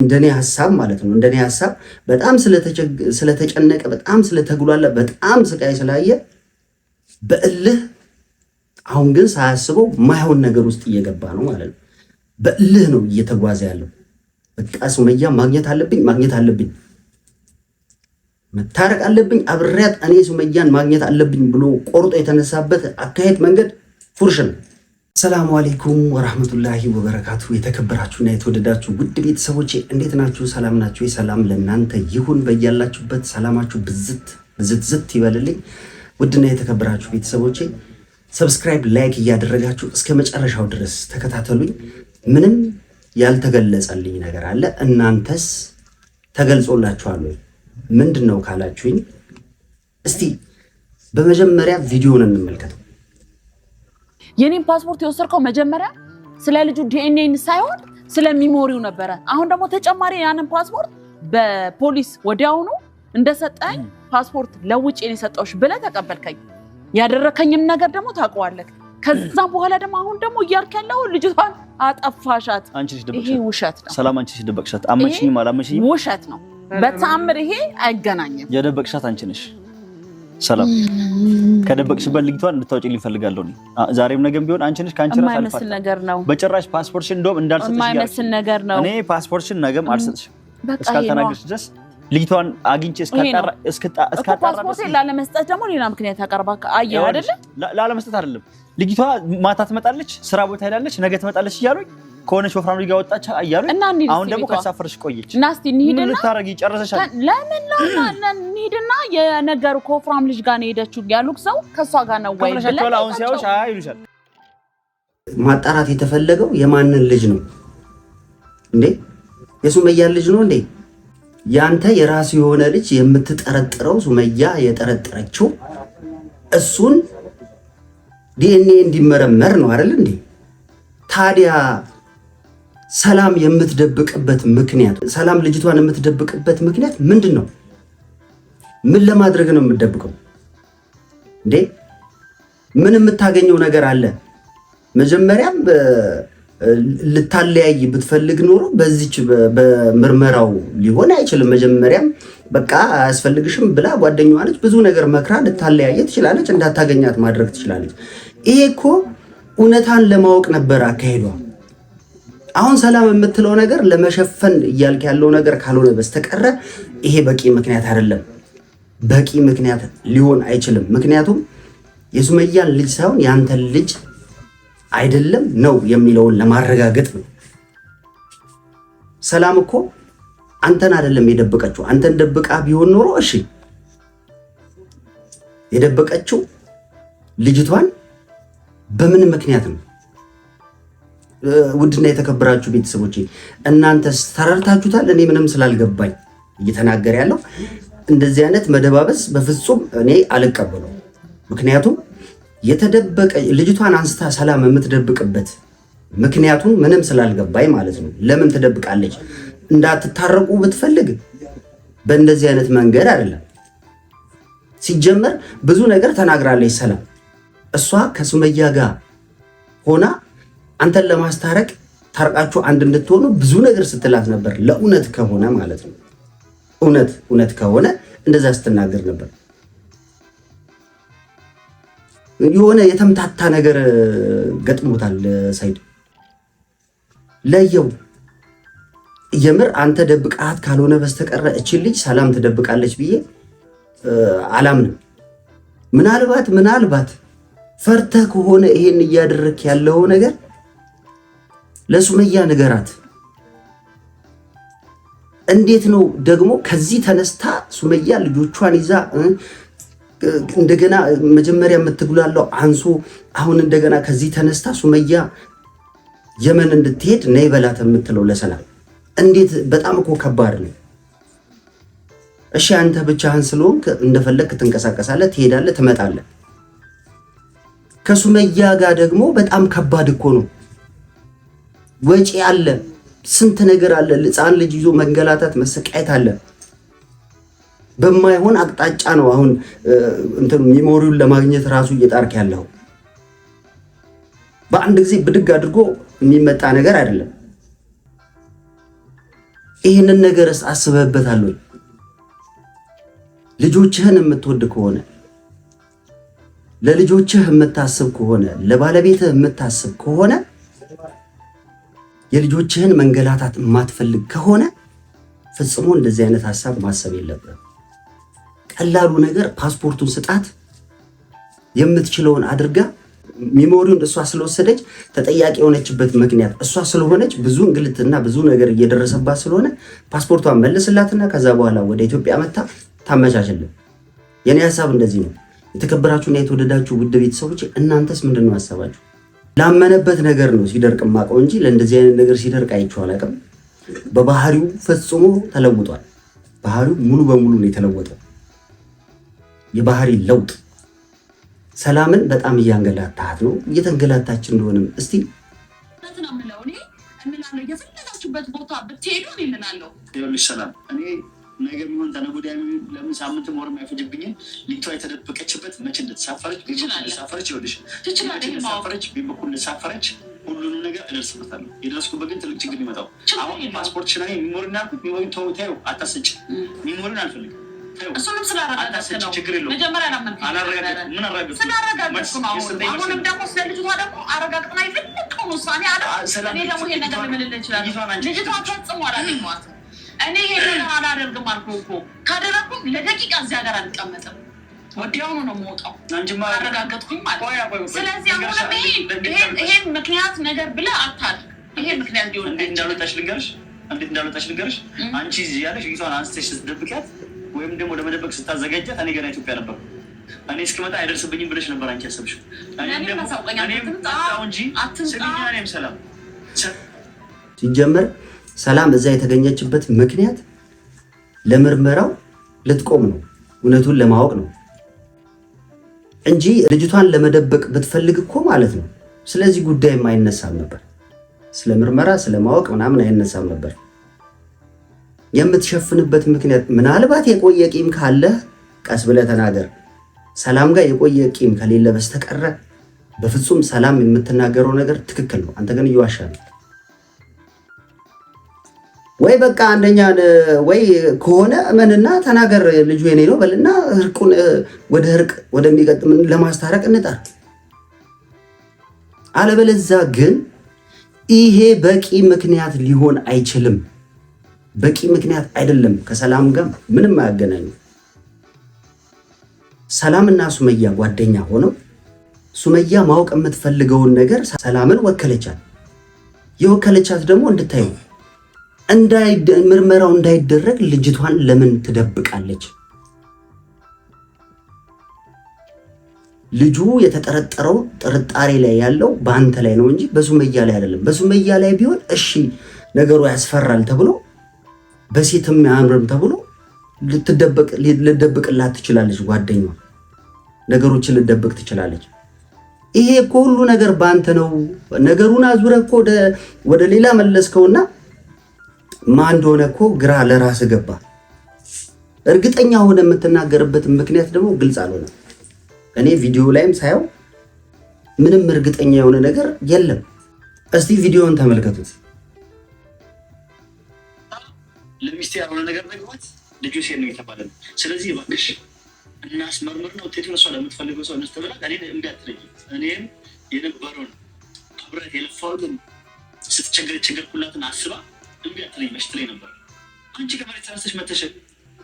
እንደኔ ሐሳብ ማለት ነው እንደኔ ሐሳብ በጣም ስለተጨነቀ በጣም ስለተጉላላ በጣም ስቃይ ስላየ በእልህ አሁን ግን ሳያስበው ማይሆን ነገር ውስጥ እየገባ ነው ማለት ነው። በእልህ ነው እየተጓዘ ያለው። በቃ ሱመያ ማግኘት አለብኝ መታረቅ አለብኝ አብሬያት እኔ ሱመያን ማግኘት አለብኝ ብሎ ቆርጦ የተነሳበት አካሄድ መንገድ ፉርሽ ነው። ሰላም አለይኩም ወራህመቱላሂ ወበረካቱ። የተከበራችሁና የተወደዳችሁ ውድ ቤተሰቦቼ እንዴት ናችሁ? ሰላም ናችሁ? ሰላም ለእናንተ ይሁን። በያላችሁበት ሰላማችሁ ብዝት ይበልልኝ። ውድና የተከበራችሁ ቤተሰቦቼ ሰብስክራይብ፣ ላይክ እያደረጋችሁ እስከ መጨረሻው ድረስ ተከታተሉኝ። ምንም ያልተገለጸልኝ ነገር አለ? እናንተስ ተገልጾላችኋል ወይ? ምንድነው ካላችሁኝ እስቲ በመጀመሪያ ቪዲዮውን እንመልከተው። የኔን ፓስፖርት የወሰድከው መጀመሪያ ስለ ልጁ ዲኤንኤን ሳይሆን ስለ ሚሞሪው ነበረ። አሁን ደግሞ ተጨማሪ ያንን ፓስፖርት በፖሊስ ወዲያውኑ እንደሰጠኝ ፓስፖርት ለውጭ የሰጠውሽ ብለህ ተቀበልከኝ። ያደረከኝም ነገር ደግሞ ታውቀዋለህ። ከዛ በኋላ ደግሞ አሁን ደግሞ እያልክ ያለው ልጅቷን አጠፋሻት። ይሄ ውሸት ነው። ሰላም አንቺ ሲደበቅሻት አመንሽኝም አላመንሽኝም ውሸት ነው። በተአምር ይሄ አይገናኝም። የደበቅሻት አንቺ ነሽ። ሰላም ከደበቅሽበት ልጅቷን እንድታወጪልኝ ፈልጋለሁ። ዛሬም ነገም ቢሆን አንቺ ነሽ። ካንቺ ራስ የማይመስል ነገር ነው። በጭራሽ ፓስፖርትሽን እንደውም እንዳልሰጥሽ የማይመስል ነገር ነው። እኔ ፓስፖርትሽን ነገም አልሰጥሽም እስካልተናገርሽ ድረስ ልጅቷን አግኝቼ እስካጣራ ፓስፖርት ላለመስጠት ደግሞ ሌላ ምክንያት አቀርባካ አየህ አይደለ? ላለመስጠት አይደለም። ልጅቷ ማታ ትመጣለች፣ ስራ ቦታ ሄዳለች፣ ነገ ትመጣለች እያሉኝ ከሆነች ወፍራም ልጅ ጋር ወጣች እያሉኝ አሁን ደግሞ ከተሳፈረሽ ቆየች። እና እስቲ እንሂድና ምን ልታረጊ ጨረሰሻል? ለምን እንሂድና የነገሩ ከወፍራም ልጅ ጋር ነው ሄደችው ያሉት ሰው ከሷ ጋር ነው ወይ ብለህ አሁን ሲያዩሽ ይሉሻል። ማጣራት የተፈለገው የማንን ልጅ ነው እንዴ? የሱመያ ልጅ ነው እንዴ? ያንተ የራሱ የሆነ ልጅ የምትጠረጥረው ሱመያ የጠረጠረችው እሱን ዲኤንኤ እንዲመረመር ነው አይደል እንዴ? ታዲያ ሰላም የምትደብቅበት ምክንያት ሰላም ልጅቷን የምትደብቅበት ምክንያት ምንድን ነው? ምን ለማድረግ ነው የምትደብቀው እንዴ? ምን የምታገኘው ነገር አለ? መጀመሪያም ልታለያይ ብትፈልግ ኖሮ በዚች በምርመራው ሊሆን አይችልም። መጀመሪያም በቃ አያስፈልግሽም ብላ ጓደኛዋ ነች ብዙ ነገር መክራ ልታለያየ ትችላለች፣ እንዳታገኛት ማድረግ ትችላለች። ይሄ እኮ እውነታን ለማወቅ ነበር አካሄዷ። አሁን ሰላም የምትለው ነገር ለመሸፈን እያልክ ያለው ነገር ካልሆነ በስተቀረ ይሄ በቂ ምክንያት አይደለም፣ በቂ ምክንያት ሊሆን አይችልም። ምክንያቱም የሱመያን ልጅ ሳይሆን ያንተን ልጅ አይደለም ነው የሚለውን ለማረጋገጥ ነው። ሰላም እኮ አንተን አይደለም የደበቀችው። አንተን ደብቃ ቢሆን ኖሮ እሺ፣ የደበቀችው ልጅቷን በምን ምክንያት ነው? ውድና የተከበራችሁ ቤተሰቦቼ እናንተስ ተረድታችሁታል? እኔ ምንም ስላልገባኝ እየተናገረ ያለው እንደዚህ አይነት መደባበስ በፍጹም እኔ አልቀበለው። ምክንያቱም የተደበቀ ልጅቷን አንስታ ሰላም የምትደብቅበት ምክንያቱም ምንም ስላልገባኝ ማለት ነው። ለምን ትደብቃለች? እንዳትታረቁ ብትፈልግ በእንደዚህ አይነት መንገድ አይደለም። ሲጀመር ብዙ ነገር ተናግራለች ሰላም። እሷ ከሱመያ ጋር ሆና አንተን ለማስታረቅ ታርቃችሁ አንድ እንድትሆኑ ብዙ ነገር ስትላት ነበር። ለእውነት ከሆነ ማለት ነው። እውነት ከሆነ እንደዛ ስትናገር ነበር። የሆነ የተምታታ ነገር ገጥሞታል ሰይድ። ለየው የምር አንተ ደብቃት ካልሆነ በስተቀር እቺ ልጅ ሰላም ትደብቃለች ብዬ አላምንም። ምናልባት ፈርተህ ከሆነ ይሄን እያደረክ ያለው ነገር ለሱመያ ንገራት። እንዴት ነው ደግሞ ከዚህ ተነስታ ሱመያ ልጆቿን ይዛ እንደገና መጀመሪያ የምትጉላለው አንሶ አሁን እንደገና ከዚህ ተነስታ ሱመያ የመን እንድትሄድ ነይ በላት የምትለው ለሰላም እንዴት? በጣም እኮ ከባድ ነው። እሺ አንተ ብቻህን ስለሆንክ እንደፈለግክ ትንቀሳቀሳለህ፣ ትሄዳለህ፣ ትመጣለህ። ከሱመያ ጋር ደግሞ በጣም ከባድ እኮ ነው። ወጪ አለ፣ ስንት ነገር አለ። ሕፃን ልጅ ይዞ መንገላታት፣ መሰቃየት አለ። በማይሆን አቅጣጫ ነው አሁን እንትን ሚሞሪውን ለማግኘት ራሱ እየጣርክ ያለው። በአንድ ጊዜ ብድግ አድርጎ የሚመጣ ነገር አይደለም። ይህንን ነገርስ አስበህበታል ወይ? ልጆችህን የምትወድ ከሆነ ለልጆችህ የምታስብ ከሆነ ለባለቤትህ የምታስብ ከሆነ የልጆችህን መንገላታት የማትፈልግ ከሆነ ፍጽሞ እንደዚህ አይነት ሐሳብ ማሰብ የለብህም። ቀላሉ ነገር ፓስፖርቱን ስጣት፣ የምትችለውን አድርጋ ሚሞሪውን እሷ ስለወሰደች ተጠያቂ የሆነችበት ምክንያት እሷ ስለሆነች ብዙ እንግልትና ብዙ ነገር እየደረሰባት ስለሆነ ፓስፖርቷን መልስላትና ከዛ በኋላ ወደ ኢትዮጵያ መታ ታመቻችልን። የኔ ሐሳብ እንደዚህ ነው። የተከበራችሁና የተወደዳችሁ ውድ ቤተሰቦች እናንተስ ምንድነው ሐሳባችሁ? ላመነበት ነገር ነው ሲደርቅ ማቀው እንጂ ለእንደዚህ አይነት ነገር ሲደርቅ አይቼው አላውቅም። በባህሪው ፈጽሞ ተለውጧል። ባህሪው ሙሉ በሙሉ ነው የተለወጠው። የባህሪ ለውጥ ሰላምን በጣም እያንገላታት ነው። እየተንገላታች እንደሆነም እስቲ የፈለጋችሁበት ቦታ ብትሄዱ እምላለሁ። ሰላም እኔ ነገ የሚሆን ተነገ ወዲያ ለምን ሳምንት ወር የማይፈጅብኝን ልጅቷ የተደበቀችበት መቼ እንደተሳፈረች ሳፈረች በኩል እንደተሳፈረች ሁሉንም ነገር እደርስበታለሁ። የደረስኩበት ግን ትልቅ ችግር ሊመጣው አሁን ፓስፖርት ሽና ሚሞሪን አልኩት። ሚሞሪን ተው አታስጭ። ሚሞሪን አልፈልግም። እሱንም ስላረጋገጥክ ነው። መጀመሪያ አሁንም ደግሞ ስለ ልጅቷ ደግሞ አረጋግጥና የፈለግከውን ውሳኔ እኔ ደግሞ ይሄን ነገር ልምልል እችላለሁ። ልጅቷ ፈጽሞ አላገኘኋትም። እኔ ይሄን አላደርግም አልኩህ እኮ። ካደረግኩም ለደቂቃ እዚህ ሀገር አልቀመጥም። ወዲያውኑ ነው የምወጣው። አረጋገጥኩኝ ማለት ነው። ስለዚህ አሁንም ይሄን ምክንያት ነገር ብለህ አታድርግ። ይሄ ምክንያት ሊሆን እንዴት እንዳልወጣሽ ልንገርሽ። አንቺ እዚህ ያለሽ ልጅቷን አንስተሽ ስትደብቂያት ወይም ደግሞ ለመደበቅ ስታዘጋጃት እኔ ገና ኢትዮጵያ ነበር። እኔ እስክመጣ አይደርስብኝም ብለሽ ነበር አንቺ ያሰብሽው። እኔም ታው እንጂ እኔም ሰላም ሲጀመር ሰላም እዛ የተገኘችበት ምክንያት ለምርመራው ልትቆም ነው፣ እውነቱን ለማወቅ ነው እንጂ ልጅቷን ለመደበቅ ብትፈልግ እኮ ማለት ነው ስለዚህ ጉዳይም አይነሳም ነበር። ስለ ምርመራ ስለማወቅ ምናምን አይነሳም ነበር። የምትሸፍንበት ምክንያት ምናልባት የቆየ ቂም ካለ ቀስ ብለህ ተናገር። ሰላም ጋር የቆየ ቂም ከሌለ በስተቀረ በፍጹም ሰላም የምትናገረው ነገር ትክክል ነው። አንተ ግን እየዋሻ ነው። ወይ በቃ አንደኛ ወይ ከሆነ እመንና ተናገር። ልጁ የኔ ነው በልና እርቁን ወደ እርቅ ወደሚቀጥም ለማስታረቅ እንጣር። አለበለዚያ ግን ይሄ በቂ ምክንያት ሊሆን አይችልም። በቂ ምክንያት አይደለም። ከሰላም ጋር ምንም አያገናኙ። ሰላምና ሱመያ ጓደኛ ሆነው ሱመያ ማወቅ የምትፈልገውን ነገር ሰላምን ወከለቻት። የወከለቻት ደግሞ እንድታዩ ምርመራው እንዳይደረግ ልጅቷን ለምን ትደብቃለች? ልጁ የተጠረጠረው ጥርጣሬ ላይ ያለው በአንተ ላይ ነው እንጂ በሱመያ ላይ አይደለም። በሱመያ ላይ ቢሆን እሺ ነገሩ ያስፈራል ተብሎ በሴትም ያምርም ተብሎ ልደብቅላት ትችላለች። ጓደኛዋ ነገሮችን ልደብቅ ትችላለች። ይሄ እኮ ሁሉ ነገር በአንተ ነው። ነገሩን አዙረህ እኮ ወደ ሌላ መለስከውና ማን እንደሆነ እኮ ግራ ለራስ ገባ። እርግጠኛ ሆነ የምትናገርበት ምክንያት ደግሞ ግልጽ አልሆነም። እኔ ቪዲዮ ላይም ሳየው ምንም እርግጠኛ የሆነ ነገር የለም። እስቲ ቪዲዮውን ተመልከቱት። ለሚስቴ ያልሆነ ነገር ነግሯት ልጁ ሴት ነው የተባለ ነው። ስለዚህ እባክሽ እናስመርምር ነው ውጤቱን እሷ ለምትፈልገው ሰው እንስተብላ እኔ እምቢ አትለኝ። እኔም የነበረውን አብረት የለፋሁትን ስትቸገርኩላትን አስባ እምቢ አትለኝ መች ትለኝ ነበር። አንቺ ከመሬት ተነስተሽ መተሽ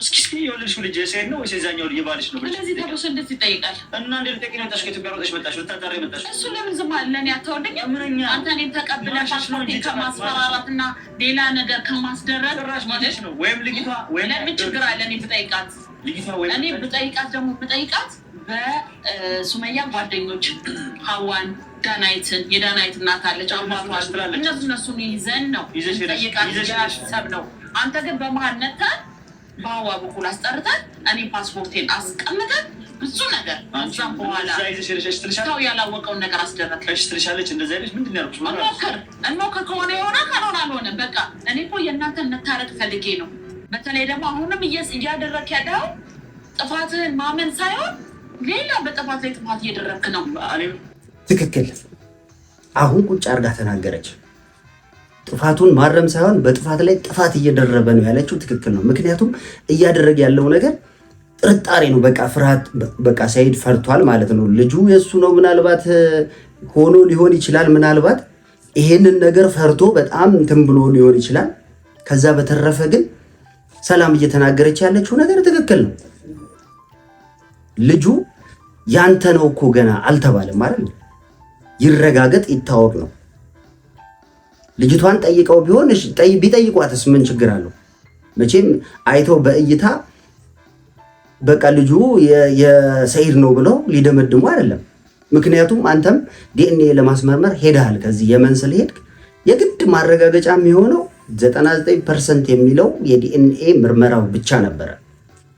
እስኪ የወለድሽው ልጅ ሴት ነው ወይስ የዛኛው ልጅ ባልሽ ነው? ስለዚህ ተብሎ እንዴት ይጠይቃል? እና እንዴት ጠቂ ነው? ከኢትዮጵያ ወጣሽ መጣሽ ወታደር መጣሽ። እሱ ለምን ዝም አለ? ለኔ አታወደኝ? ምንኛ አንተ እኔን ተቀብለሽ ፓስፖርቴን ከማስፈራራትና ሌላ ነገር ከማስደረግ ራሽ ማለት ነው። ወይም ልጅቷ ወይም ለምን ችግር አለ? እኔ ብጠይቃት እኔ ብጠይቃት ደግሞ ብጠይቃት በሱመያ ጓደኞች ሀዋን ዳናይትን የዳናይት እናት አለች አባቷ እነሱን ይዘን ነው ጠይቃት ያሰብ ነው። አንተ ግን በመሀል ነተን በሀዋ በኩል አስጠርተን እኔ ፓስፖርቴን አስቀምጠን ብዙ ነገር እዛም በኋላ ሰው ያላወቀውን ነገር አስደረግሽ ትልሻለች። እንደዚህ አይነት ምንድን ያልኩሽ እንሞክር ከሆነ የሆነ ካልሆነ አልሆነ በቃ እኔ እኮ የእናንተን መታረቅ ፈልጌ ነው። በተለይ ደግሞ አሁንም እያደረክ ያለው ጥፋትህን ማመን ሳይሆን ሌላ በጥፋት ላይ ጥፋት እየደረክ ነው። ትክክል። አሁን ቁጭ አርጋ ተናገረች። ጥፋቱን ማረም ሳይሆን በጥፋት ላይ ጥፋት እየደረበ ነው ያለችው ትክክል ነው። ምክንያቱም እያደረገ ያለው ነገር ጥርጣሬ ነው። በቃ ፍርሃት፣ በቃ ሰኢድ ፈርቷል ማለት ነው። ልጁ የሱ ነው ምናልባት ሆኖ ሊሆን ይችላል። ምናልባት ይሄንን ነገር ፈርቶ በጣም እንትን ብሎ ሊሆን ይችላል። ከዛ በተረፈ ግን ሰላም እየተናገረች ያለችው ነገር ትክክል ነው። ልጁ ያንተ ነው እኮ ገና አልተባለም ማለት ነው። ይረጋገጥ ይታወቅ ነው። ልጅቷን ጠይቀው ቢሆን ቢጠይቋትስ ምን ችግር አለው? መቼም አይተው በእይታ በቃ ልጁ የሰኢድ ነው ብለው ሊደመድሙ አይደለም። ምክንያቱም አንተም ዲኤንኤ ለማስመርመር ሄደሃል። ከዚህ የመን ስለሄድክ የግድ ማረጋገጫ የሚሆነው 99% የሚለው የዲኤንኤ ምርመራው ብቻ ነበረ።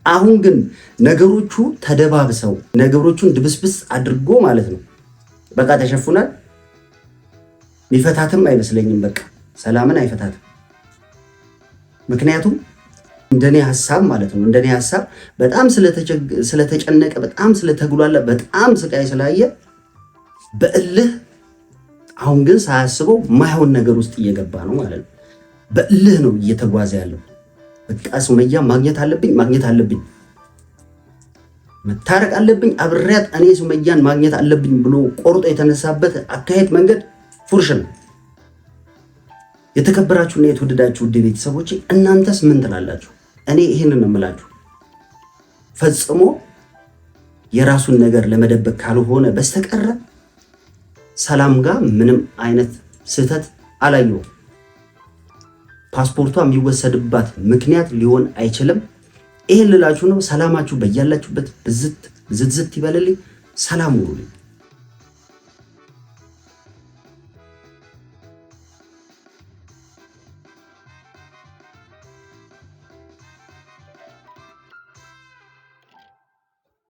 አሁን ግን ነገሮቹ ተደባብሰው ነገሮቹን ድብስብስ አድርጎ ማለት ነው በቃ ተሸፉናል። ሚፈታትም አይመስለኝም። በቃ ሰላምን አይፈታትም። ምክንያቱም እንደኔ ሐሳብ ማለት ነው እንደኔ ሐሳብ በጣም ስለተጨነቀ በጣም ስለተጉላላ በጣም ስቃይ ስላየ በእልህ አሁን ግን ሳያስበው ማይሆን ነገር ውስጥ እየገባ ነው ማለት ነው። በእልህ ነው እየተጓዘ ያለው። በቃ ሱመያ ማግኘት አለብኝ፣ መታረቅ አለብኝ፣ አብሬያት እኔ ሱመያን ማግኘት አለብኝ ብሎ ቆርጦ የተነሳበት አካሄድ መንገድ ፉርሽ ነው። የተከበራችሁና የተወደዳችሁ ውድ ቤተሰቦች እናንተስ ምን ትላላችሁ? እኔ ይህንን ነው የምላችሁ። ፈጽሞ የራሱን ነገር ለመደበቅ ካልሆነ በስተቀረ ሰላም ጋር ምንም አይነት ስህተት አላየሁም። ፓስፖርቷ የሚወሰድባት ምክንያት ሊሆን አይችልም። ይህን ልላችሁ ነው። ሰላማችሁ በያላችሁበት ብዝት ይበልልኝ። ሰላም ሁኑልኝ።